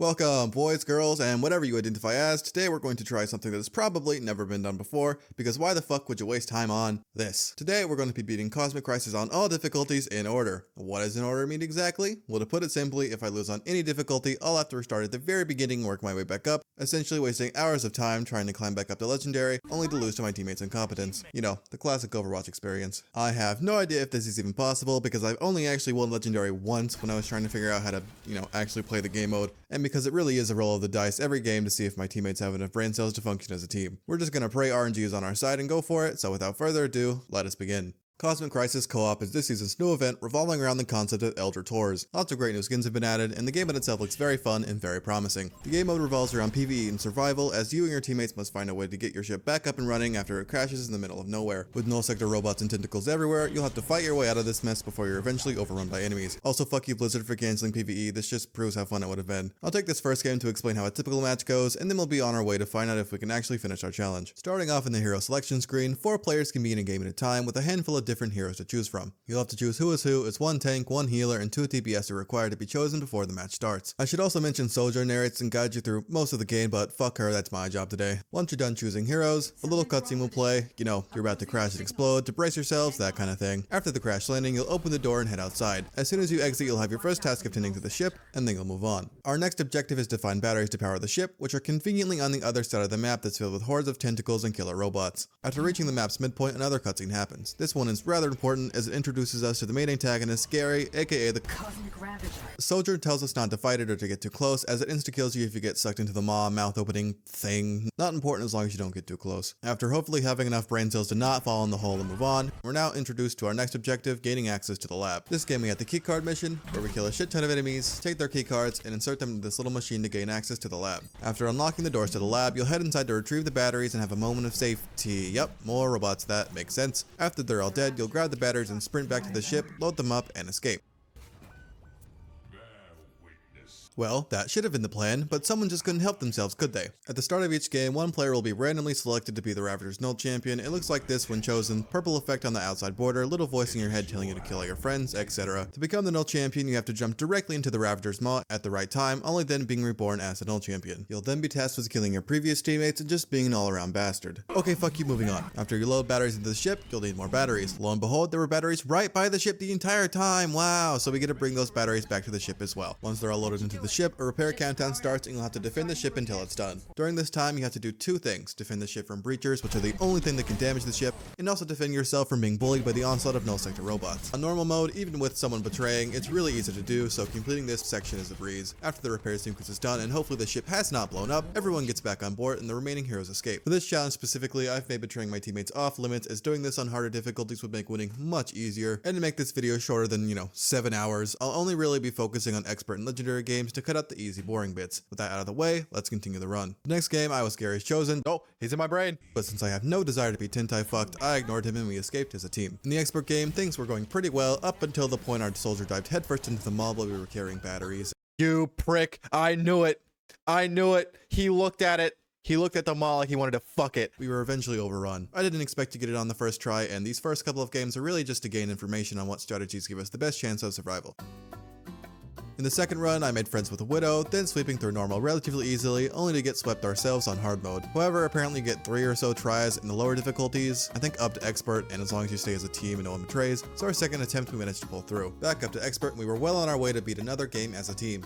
Welcome, boys, girls, and whatever you identify as. Today we're going to try something that has probably never been done before, because why the fuck would you waste time on this? Today we're going to be beating Cosmic Crisis on all difficulties in order. What does in order mean exactly? Well, to put it simply, if I lose on any difficulty, I'll have to restart at the very beginning and work my way back up, essentially wasting hours of time trying to climb back up to Legendary, only to lose to my teammates' incompetence. You know, the classic Overwatch experience. I have no idea if this is even possible, because I've only actually won Legendary once when I was trying to figure out how to, actually play the game mode, and because it really is a roll of the dice every game to see if my teammates have enough brain cells to function as a team. We're just gonna pray RNG is on our side and go for it, so without further ado, let us begin. Cosmic Crisis Co-op is this season's new event revolving around the concept of Elder Tours. Lots of great new skins have been added, and the game in itself looks very fun and very promising. The game mode revolves around PvE and survival, as you and your teammates must find a way to get your ship back up and running after it crashes in the middle of nowhere. With null sector robots and tentacles everywhere, you'll have to fight your way out of this mess before you're eventually overrun by enemies. Also, fuck you Blizzard for canceling PvE, this just proves how fun it would have been. I'll take this first game to explain how a typical match goes, and then we'll be on our way to find out if we can actually finish our challenge. Starting off in the hero selection screen, 4 players can be in a game at a time with a handful of different heroes to choose from. You'll have to choose who is who, as 1 tank, 1 healer, and 2 DPS are required to be chosen before the match starts. I should also mention Soldier narrates and guides you through most of the game, but fuck her, that's my job today. Once you're done choosing heroes, a little cutscene will play, you're about to crash and explode, to brace yourselves, that kind of thing. After the crash landing, you'll open the door and head outside. As soon as you exit, you'll have your first task of tending to the ship, and then you'll move on. Our next objective is to find batteries to power the ship, which are conveniently on the other side of the map that's filled with hordes of tentacles and killer robots. After reaching the map's midpoint, another cutscene happens. This one is rather important as it introduces us to the main antagonist, Gary, aka the Cosmic Ravager. Soldier tells us not to fight it or to get too close, as it insta-kills you if you get sucked into the maw mouth-opening thing. Not important as long as you don't get too close. After hopefully having enough brain cells to not fall in the hole and move on, we're now introduced to our next objective, gaining access to the lab. This game we have the keycard mission, where we kill a shit ton of enemies, take their keycards, and insert them into this little machine to gain access to the lab. After unlocking the doors to the lab, you'll head inside to retrieve the batteries and have a moment of safety. Yep, more robots, that makes sense. After they're all dead, you'll grab the batteries and sprint back to the ship, load them up, and escape. Well, that should have been the plan, but someone just couldn't help themselves, could they? At the start of each game, one player will be randomly selected to be the Ravager's null champion. It looks like this when chosen: purple effect on the outside border, little voice in your head telling you to kill all your friends, etc. To become the null champion, you have to jump directly into the Ravager's maw at the right time, only then being reborn as the null champion. You'll then be tasked with killing your previous teammates and just being an all-around bastard. Okay, fuck you, moving on. After you load batteries into the ship, you'll need more batteries. Lo and behold, there were batteries right by the ship the entire time. Wow, so we get to bring those batteries back to the ship as well. Once they're all loaded into the ship, a repair countdown starts and you'll have to defend the ship until it's done. During this time, you have to do 2 things: defend the ship from breachers, which are the only thing that can damage the ship, and also defend yourself from being bullied by the onslaught of null sector robots. On normal mode, even with someone betraying, it's really easy to do, so completing this section is a breeze. After the repair sequence is done and hopefully the ship has not blown up, everyone gets back on board and the remaining heroes escape. For this challenge specifically, I've made betraying my teammates off limits, as doing this on harder difficulties would make winning much easier, and to make this video shorter than, 7 hours, I'll only really be focusing on expert and legendary games to cut out the easy boring bits. With that out of the way, let's continue the run. The next game, I was Gary's chosen. Oh, he's in my brain. But since I have no desire to be Tentai fucked, I ignored him and we escaped as a team. In the expert game, things were going pretty well up until the point our soldier dived headfirst into the maw while we were carrying batteries. You prick. I knew it. I knew it. He looked at it. He looked at the maw like he wanted to fuck it. We were eventually overrun. I didn't expect to get it on the first try, and these first couple of games are really just to gain information on what strategies give us the best chance of survival. In the second run, I made friends with a Widow, then sweeping through normal relatively easily, only to get swept ourselves on hard mode. However, apparently you get 3 or so tries in the lower difficulties, I think up to expert, and as long as you stay as a team and no one betrays, so our second attempt we managed to pull through. Back up to expert, and we were well on our way to beat another game as a team.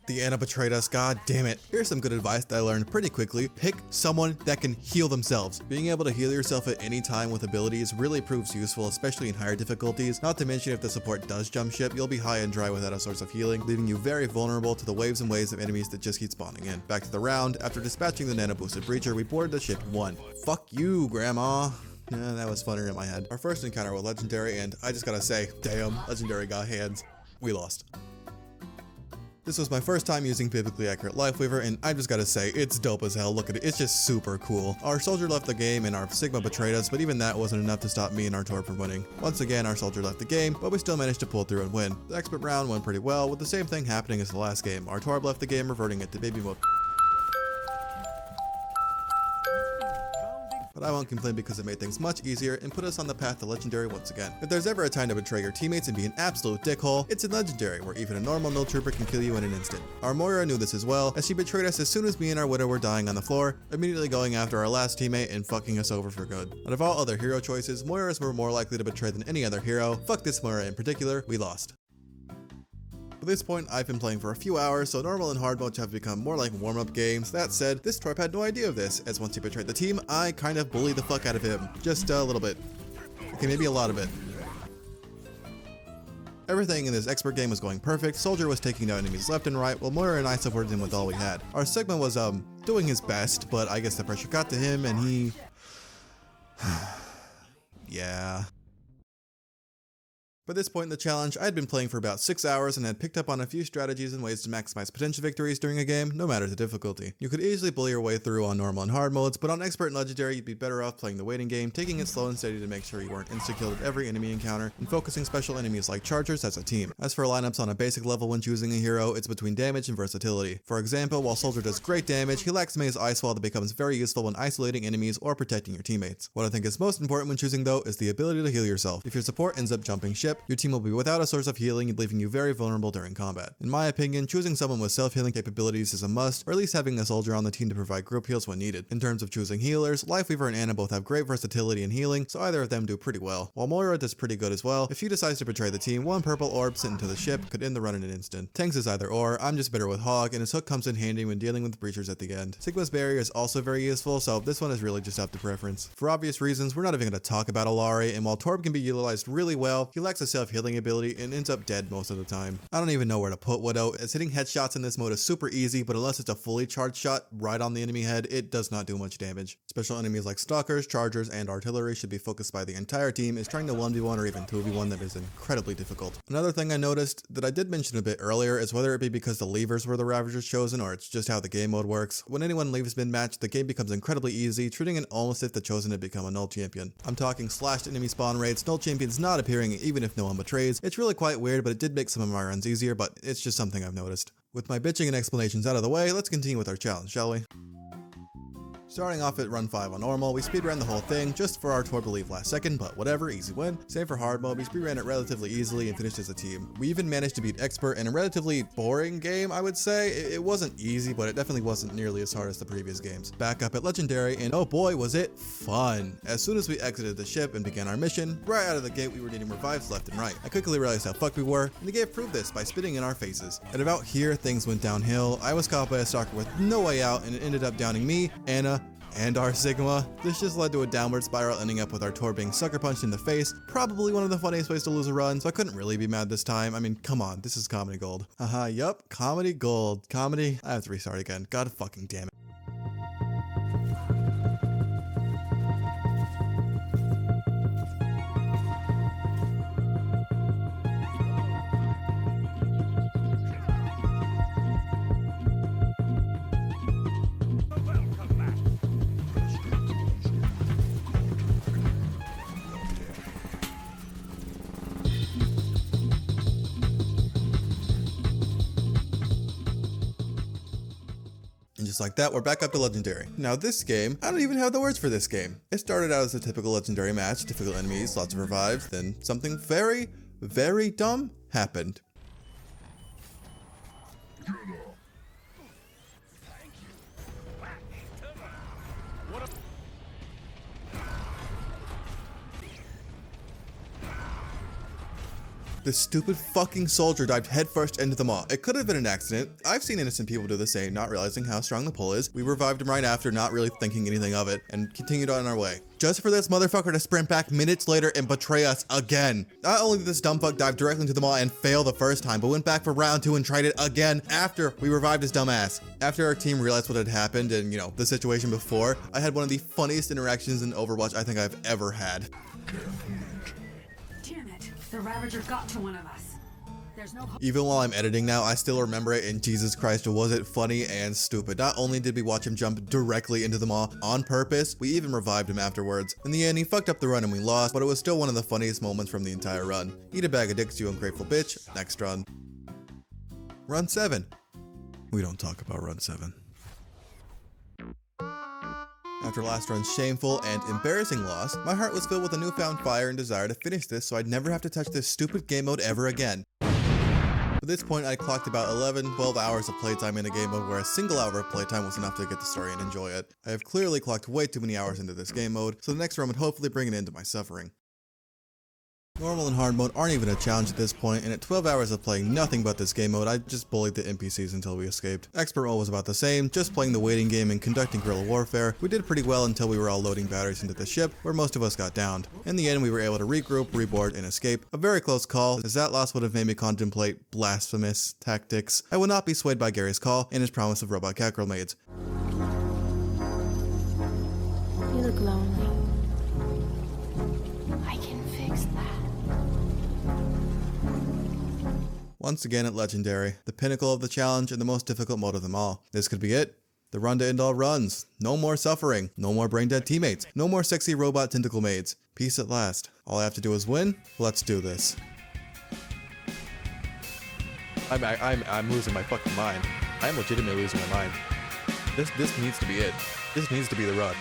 The Ana betrayed us, god damn it. Here's some good advice that I learned pretty quickly: pick someone that can heal themselves. Being able to heal yourself at any time with abilities really proves useful, especially in higher difficulties. Not to mention, if the support does jump ship, you'll be high and dry without a source of healing, leaving you very vulnerable to the waves and waves of enemies that just keep spawning in. Back to the round, after dispatching the nano boosted breacher, we boarded the ship and won. Fuck you, grandma. Yeah, that was funnier in my head. Our first encounter with Legendary, and I just gotta say, damn, Legendary got hands. We lost. This was my first time using biblically accurate Lifeweaver, and I just gotta say, it's dope as hell. Look at it, it's just super cool. Our soldier left the game and our Sigma betrayed us, but even that wasn't enough to stop me and our Tor from winning. Once again, our soldier left the game, but we still managed to pull through and win. The expert round went pretty well, with the same thing happening as the last game. Our Tor left the game, reverting it to baby mode. but I won't complain because it made things much easier and put us on the path to Legendary once again. If there's ever a time to betray your teammates and be an absolute dickhole, it's in Legendary, where even a normal null trooper can kill you in an instant. Our Moira knew this as well, as she betrayed us as soon as me and our Widow were dying on the floor, immediately going after our last teammate and fucking us over for good. Out of all other hero choices, Moiras were more likely to betray than any other hero. Fuck this Moira in particular, we lost. At this point, I've been playing for a few hours, so normal and hard modes have become more like warm-up games. That said, this twerp had no idea of this, as once he betrayed the team, I kind of bullied the fuck out of him. Just a little bit. Okay, maybe a lot of it. Everything in this expert game was going perfect. Soldier was taking down enemies left and right, while Moira and I supported him with all we had. Our Sigma was, doing his best, but I guess the pressure got to him, and he... yeah. By this point in the challenge, I had been playing for about 6 hours and had picked up on a few strategies and ways to maximize potential victories during a game, no matter the difficulty. You could easily bully your way through on normal and hard modes, but on expert and legendary, you'd be better off playing the waiting game, taking it slow and steady to make sure you weren't insta-killed at every enemy encounter, and focusing special enemies like chargers as a team. As for lineups on a basic level when choosing a hero, it's between damage and versatility. For example, while Soldier does great damage, he lacks Mei's Ice Wall that becomes very useful when isolating enemies or protecting your teammates. What I think is most important when choosing though is the ability to heal yourself. If your support ends up jumping ship, your team will be without a source of healing, leaving you very vulnerable during combat. In my opinion, choosing someone with self-healing capabilities is a must, or at least having a soldier on the team to provide group heals when needed. In terms of choosing healers, Lifeweaver and Ana both have great versatility and healing, so either of them do pretty well. While Moira does pretty good as well, if she decides to betray the team, one purple orb sent into the ship could end the run in an instant. Tanks is either or, I'm just better with Hog, and his hook comes in handy when dealing with breachers at the end. Sigma's barrier is also very useful, so this one is really just up to preference. For obvious reasons, we're not even going to talk about Allari, and while Torb can be utilized really well, he lacks a self-healing ability and ends up dead most of the time. I don't even know where to put Widow, as hitting headshots in this mode is super easy, but unless it's a fully charged shot right on the enemy head, it does not do much damage. Special enemies like stalkers, chargers, and artillery should be focused by the entire team, as trying to 1v1 or even 2v1 them is incredibly difficult. Another thing I noticed that I did mention a bit earlier is whether it be because the levers were the Ravagers chosen or it's just how the game mode works. When anyone leaves mid-match, the game becomes incredibly easy, treating it almost as if the chosen had become a null champion. I'm talking slashed enemy spawn rates, null champions not appearing even if no one betrays. It's really quite weird, but it did make some of my runs easier, but it's just something I've noticed. With my bitching and explanations out of the way, let's continue with our challenge, shall we? Starting off at run 5 on normal, we speedran the whole thing just for our Torb to leave last second, but whatever, easy win. Same for hard mode, we speedran it relatively easily and finished as a team. We even managed to beat expert in a relatively boring game, I would say. It wasn't easy, but it definitely wasn't nearly as hard as the previous games. Back up at legendary, and oh boy was it fun. As soon as we exited the ship and began our mission, right out of the gate we were needing revives left and right. I quickly realized how fucked we were, and the game proved this by spitting in our faces. At about here, things went downhill. I was caught by a stalker with no way out, and it ended up downing me, Ana, and our Sigma. This just led to a downward spiral, ending up with our Tor being sucker punched in the face. Probably one of the funniest ways to lose a run, so I couldn't really be mad this time. I mean, come on, this is comedy gold. Haha, yup, comedy gold. Comedy? I have to restart again. God fucking damn it. And just like that, we're back up to legendary. Now this game, I don't even have the words for this game. It started out as a typical legendary match, difficult enemies, lots of revives, then something very, very dumb happened. This stupid fucking soldier dived headfirst into the maw. It could have been an accident. I've seen innocent people do the same, not realizing how strong the pull is. We revived him right after, not really thinking anything of it, and continued on our way. Just for this motherfucker to sprint back minutes later and betray us again. Not only did this dumb fuck dive directly into the maw and fail the first time, but went back for round 2 and tried it again after we revived his dumb ass. After our team realized what had happened and, you know, the situation before, I had one of the funniest interactions in Overwatch I think I've ever had. Damn it, the Ravager got to one of us. There's no hope. Even while I'm editing now, I still remember it, and Jesus Christ, was it funny and stupid. Not only did we watch him jump directly into the maw on purpose, we even revived him afterwards. In the end, he fucked up the run and we lost, but it was still one of the funniest moments from the entire run. Eat a bag of dicks, you ungrateful bitch. Next run. Run 7. We don't talk about run 7. After last run's shameful and embarrassing loss, my heart was filled with a newfound fire and desire to finish this so I'd never have to touch this stupid game mode ever again. At this point, I clocked about 11-12 hours of playtime in a game mode where a single hour of playtime was enough to get the story and enjoy it. I have clearly clocked way too many hours into this game mode, so the next run would hopefully bring an end to my suffering. Normal and hard mode aren't even a challenge at this point, and at 12 hours of playing nothing but this game mode, I just bullied the NPCs until we escaped. Expert mode was about the same, just playing the waiting game and conducting guerrilla warfare. We did pretty well until we were all loading batteries into the ship, where most of us got downed. In the end, we were able to regroup, reboard, and escape. A very close call, as that loss would have made me contemplate blasphemous tactics. I will not be swayed by Gary's call and his promise of robot catgirl maids. You look lonely. I can fix that. Once again at Legendary, the pinnacle of the challenge and the most difficult mode of them all. This could be it. The run to end all runs. No more suffering. No more brain dead teammates. No more sexy robot tentacle maids. Peace at last. All I have to do is win. Let's do this. I'm losing my fucking mind. I'm legitimately losing my mind. This needs to be it. This needs to be the run.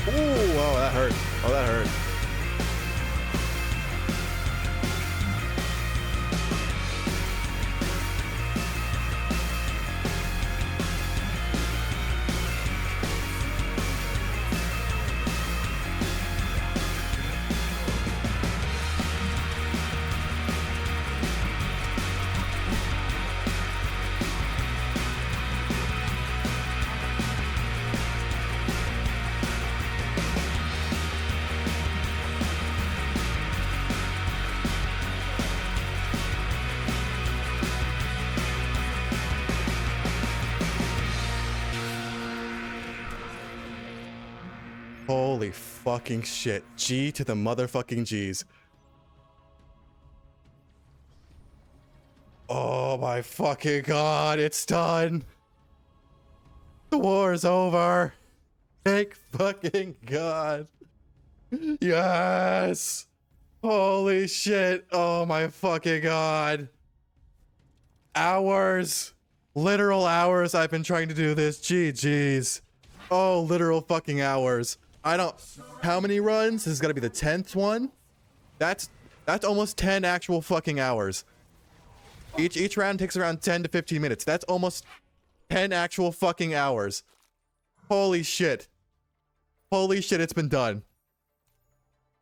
Ooh, oh, that hurt. Oh, that hurt. Holy fucking shit. G to the motherfucking G's. Oh my fucking god, it's done. The war's over. Thank fucking god. Yes. Holy shit. Oh my fucking god. Hours. Literal hours I've been trying to do this. GG's. Oh, literal fucking hours. How many runs? This is gotta be the 10th one? That's almost 10 actual fucking hours. Each round takes around 10 to 15 minutes. That's almost 10 actual fucking hours. Holy shit. Holy shit, it's been done.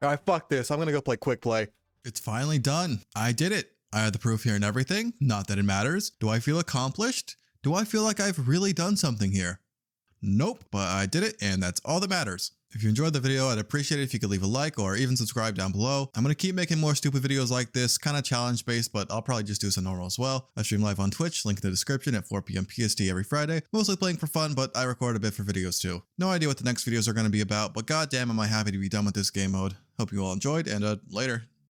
Alright, fuck this. I'm gonna go play quick play. It's finally done. I did it. I had the proof here and everything. Not that it matters. Do I feel accomplished? Do I feel like I've really done something here? Nope, but I did it, and that's all that matters. If you enjoyed the video, I'd appreciate it if you could leave a like or even subscribe down below. I'm going to keep making more stupid videos like this, kind of challenge based, but I'll probably just do some normal as well. I stream live on Twitch, link in the description, at 4 PM PST every Friday. Mostly playing for fun, but I record a bit for videos too. No idea what the next videos are going to be about, but goddamn am I happy to be done with this game mode. Hope you all enjoyed, and later.